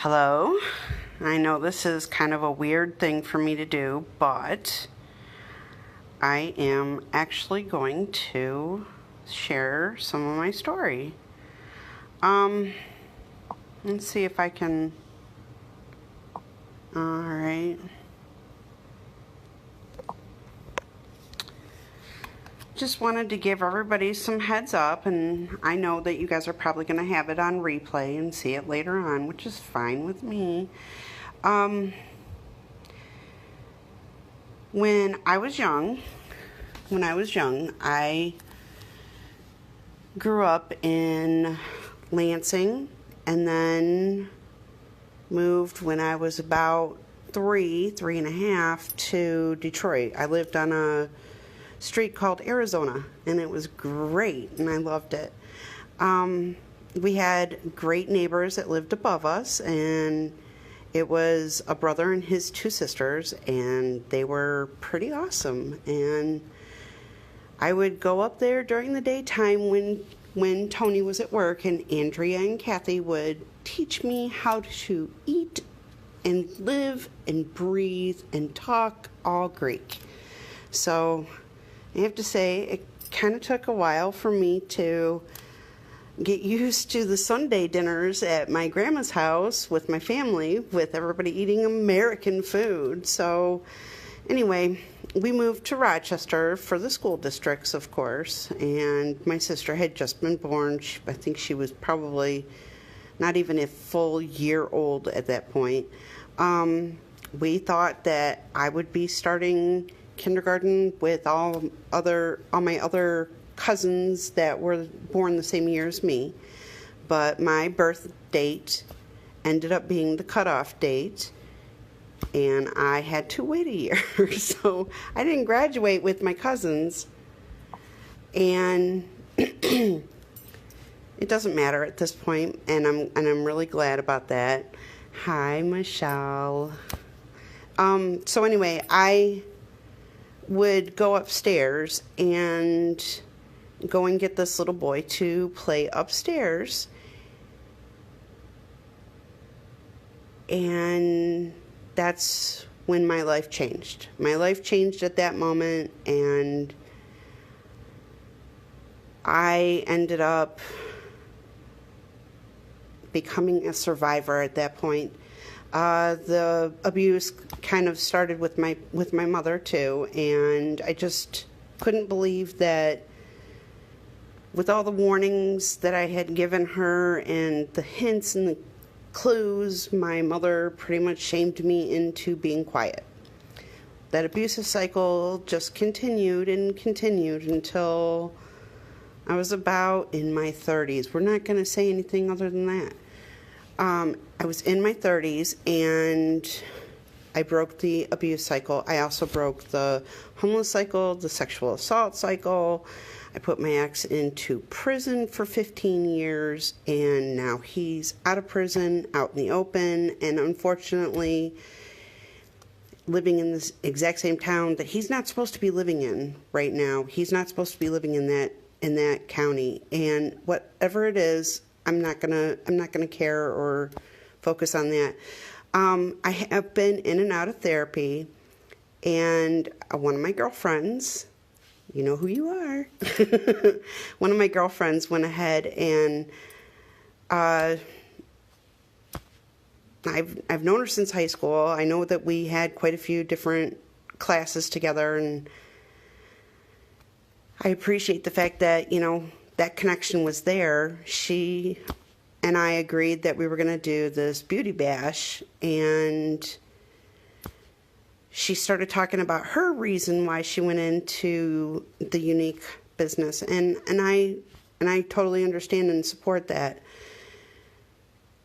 Hello. I know this is kind of a weird thing for me to do, but I am actually going to share some of my story. Let's see if I can. All right. Just wanted to give everybody some heads up, and I know that you guys are probably going to have it on replay and see it later on, which is fine with me. When I was young, I grew up in Lansing and then moved when I was about three and a half to Detroit. I lived on a street called Arizona, and it was great, and I loved it. We had great neighbors that lived above us, and it was a brother and his two sisters, and they were pretty awesome. And I would go up there during the daytime when Tony was at work, and Andrea and Kathy would teach me how to eat and live and breathe and talk all Greek. So I have to say, it kind of took a while for me to get used to the Sunday dinners at my grandma's house with my family, with everybody eating American food. So anyway, we moved to Rochester for the school districts, of course, and my sister had just been born. I think she was probably not even a full year old at that point. We thought that I would be starting kindergarten with all my other cousins that were born the same year as me, but my birth date ended up being the cutoff date, and I had to wait a year. So I didn't graduate with my cousins, and it doesn't matter at this point, and I'm really glad about that. Hi, Michelle. So anyway, I would go upstairs and go and get this little boy to play upstairs, and that's when my life changed. My life changed at that moment, and I ended up becoming a survivor at that point. The abuse kind of started with my mother too, and I just couldn't believe that with all the warnings that I had given her and the hints and the clues, my mother pretty much shamed me into being quiet. That abusive cycle just continued and continued until I was about in my 30s. We're not going to say anything other than that. I was in my 30s, and I broke the abuse cycle. I also broke the homeless cycle, the sexual assault cycle. I put my ex into prison for 15 years, and now he's out of prison, out in the open, and unfortunately living in this exact same town that he's not supposed to be living in right now. He's not supposed to be living in that county, and whatever it is, I'm not gonna care or focus on that. I have been in and out of therapy, and one of my girlfriends, you know who you are, one of my girlfriends went ahead and I've known her since high school. I know that we had quite a few different classes together, and I appreciate the fact that, that connection was there. She and I agreed that we were going to do this beauty bash, and she started talking about her reason why she went into the Younique business, and I totally understand and support that.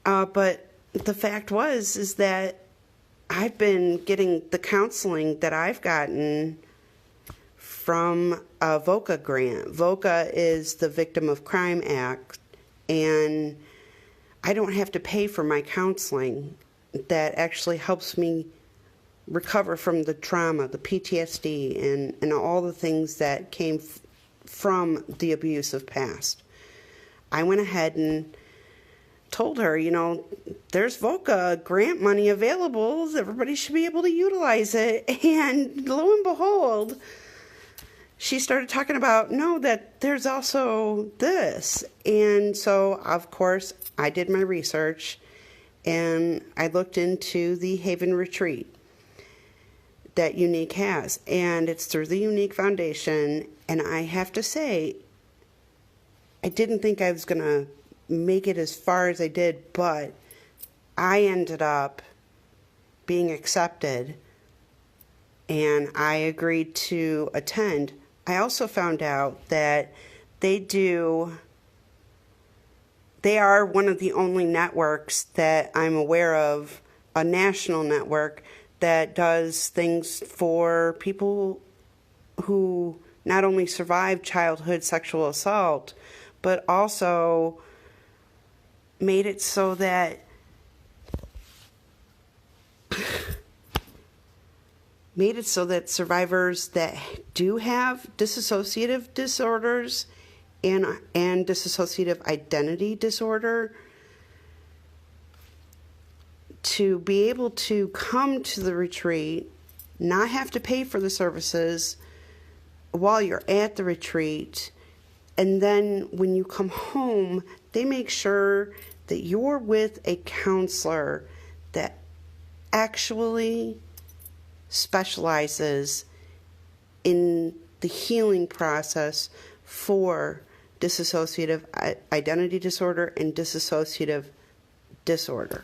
But the fact is that I've been getting the counseling that I've gotten from a VOCA grant. VOCA is the Victim of Crime Act, and I don't have to pay for my counseling. That actually helps me recover from the trauma, the PTSD, and all the things that came from the abusive past. I went ahead and told her, there's VOCA grant money available. Everybody should be able to utilize it. And lo and behold, she started talking about, no, that there's also this. And so, of course, I did my research and I looked into the Haven Retreat that Younique has. And it's through the Younique Foundation. And I have to say, I didn't think I was going to make it as far as I did, but I ended up being accepted and I agreed to attend. I also found out that they are one of the only networks that I'm aware of, a national network that does things for people who not only survived childhood sexual assault, but also made it so that survivors that do have dissociative disorders and dissociative identity disorder to be able to come to the retreat, not have to pay for the services while you're at the retreat, and then when you come home, they make sure that you're with a counselor that actually specializes in the healing process for dissociative identity disorder and dissociative disorder.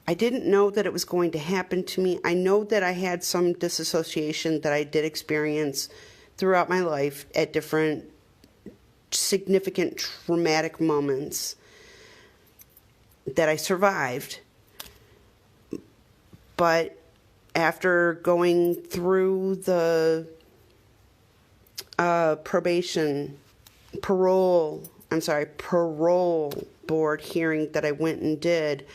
I didn't know that it was going to happen to me. I know that I had some disassociation that I did experience throughout my life at different significant traumatic moments that I survived. But after going through the parole board hearing that I went and did,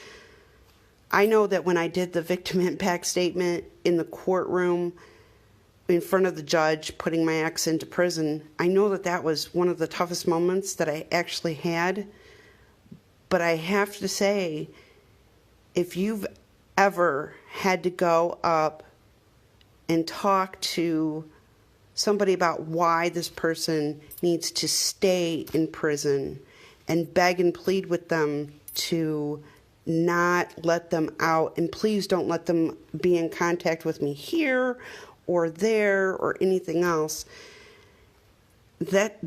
I know that when I did the victim impact statement in the courtroom in front of the judge putting my ex into prison, I know that that was one of the toughest moments that I actually had. But I have to say, if you've ever had to go up and talk to somebody about why this person needs to stay in prison and beg and plead with them to not let them out, and please don't let them be in contact with me here or there or anything else, that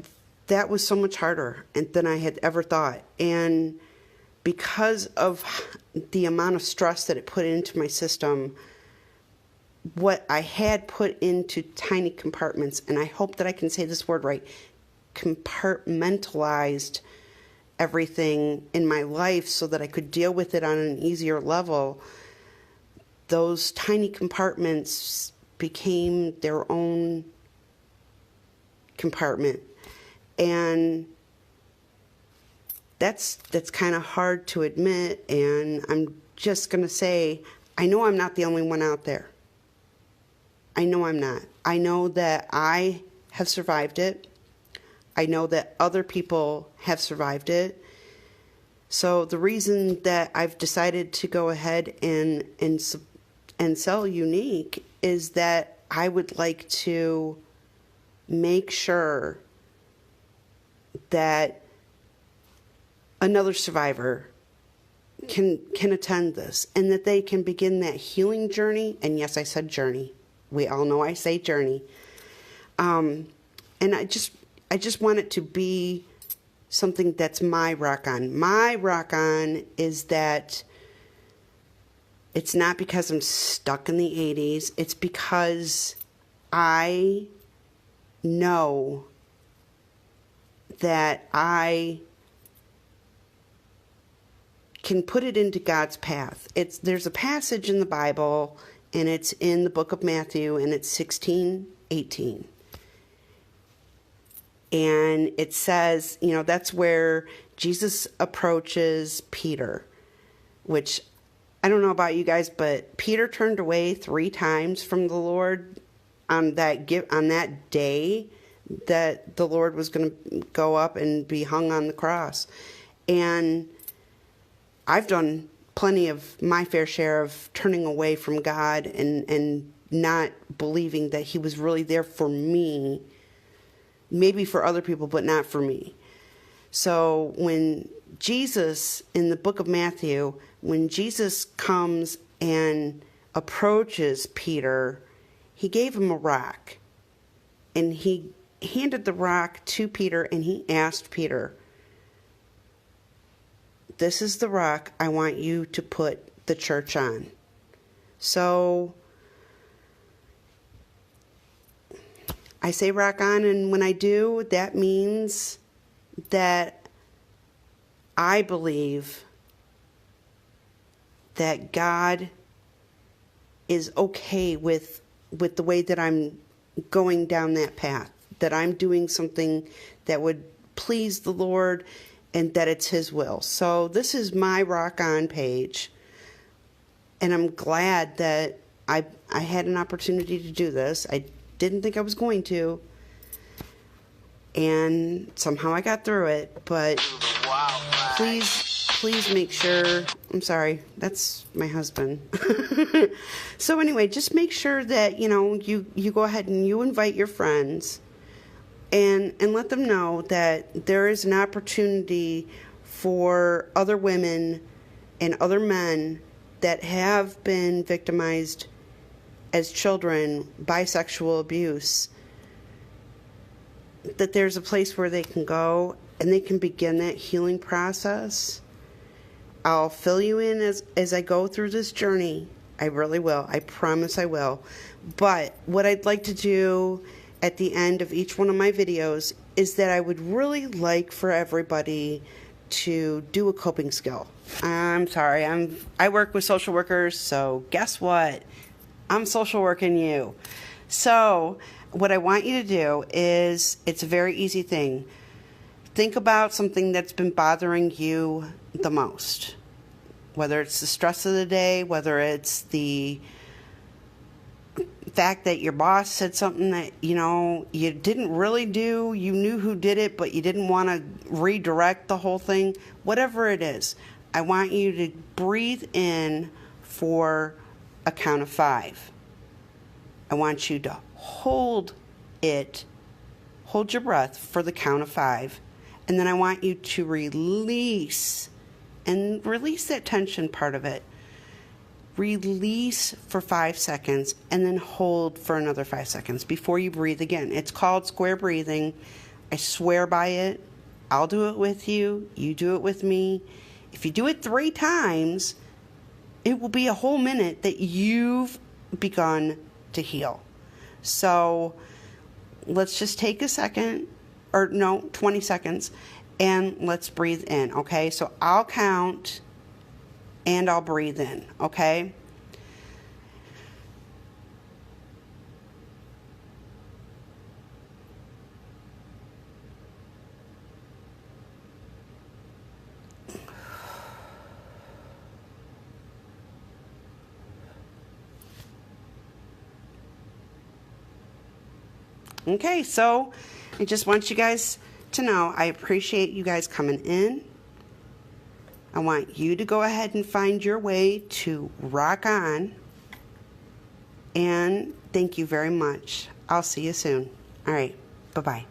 was so much harder than I had ever thought. And because of the amount of stress that it put into my system, what I had put into tiny compartments, and I hope that I can say this word right, compartmentalized everything in my life so that I could deal with it on an easier level, those tiny compartments became their own compartment. And that's kind of hard to admit, and I'm just going to say, I know I'm not the only one out there. I know I'm not. I know that I have survived it. I know that other people have survived it. So the reason that I've decided to go ahead and sell Younique is that I would like to make sure that another survivor can attend this, and that they can begin that healing journey. And yes, I said journey. We all know I say journey. And I just want it to be something that's my rock on. My rock on is that it's not because I'm stuck in the 80s. It's because I know that I can put it into God's path. There's a passage in the Bible, and it's in the book of Matthew, and it's 16:18. And it says, that's where Jesus approaches Peter, which I don't know about you guys, but Peter turned away 3 times from the Lord on that day that the Lord was going to go up and be hung on the cross. And I've done plenty of my fair share of turning away from God and not believing that he was really there for me, maybe for other people, but not for me. So when Jesus, in the book of Matthew, when Jesus comes and approaches Peter, he gave him a rock. And he handed the rock to Peter, and he asked Peter, "This is the rock I want you to put the church on." So I say rock on, and when I do, that means that I believe that God is okay with the way that I'm going down that path, that I'm doing something that would please the Lord and that it's his will. So this is my rock on page, and I'm glad that I had an opportunity to do this. I didn't think I was going to, and somehow I got through it. But please make sure, I'm sorry, that's my husband. So anyway, just make sure that, you go ahead and you invite your friends and let them know that there is an opportunity for other women and other men that have been victimized as children by sexual abuse, that there's a place where they can go and they can begin that healing process. I'll fill you in as I go through this journey. I really will. I promise I will. But what I'd like to do at the end of each one of my videos is that I would really like for everybody to do a coping skill. I'm sorry, I work with social workers, so guess what? I'm social working you. So what I want you to do is, it's a very easy thing. Think about something that's been bothering you the most. Whether it's the stress of the day, whether it's the fact that your boss said something that, you didn't really do, you knew who did it, but you didn't want to redirect the whole thing. Whatever it is, I want you to breathe in for a count of 5. I want you to hold your breath for the count of 5. And then I want you to release that tension part of it. Release for 5 seconds and then hold for another 5 seconds before you breathe again. It's called square breathing. I swear by it. I'll do it with you. You do it with me. If you do it 3 times, it will be a whole minute that you've begun to heal. So let's just take a second, 20 seconds, and let's breathe in, okay? So I'll count and I'll breathe in, okay? Okay, so I just want you guys to know I appreciate you guys coming in. I want you to go ahead and find your way to rock on. And thank you very much. I'll see you soon. All right, bye-bye.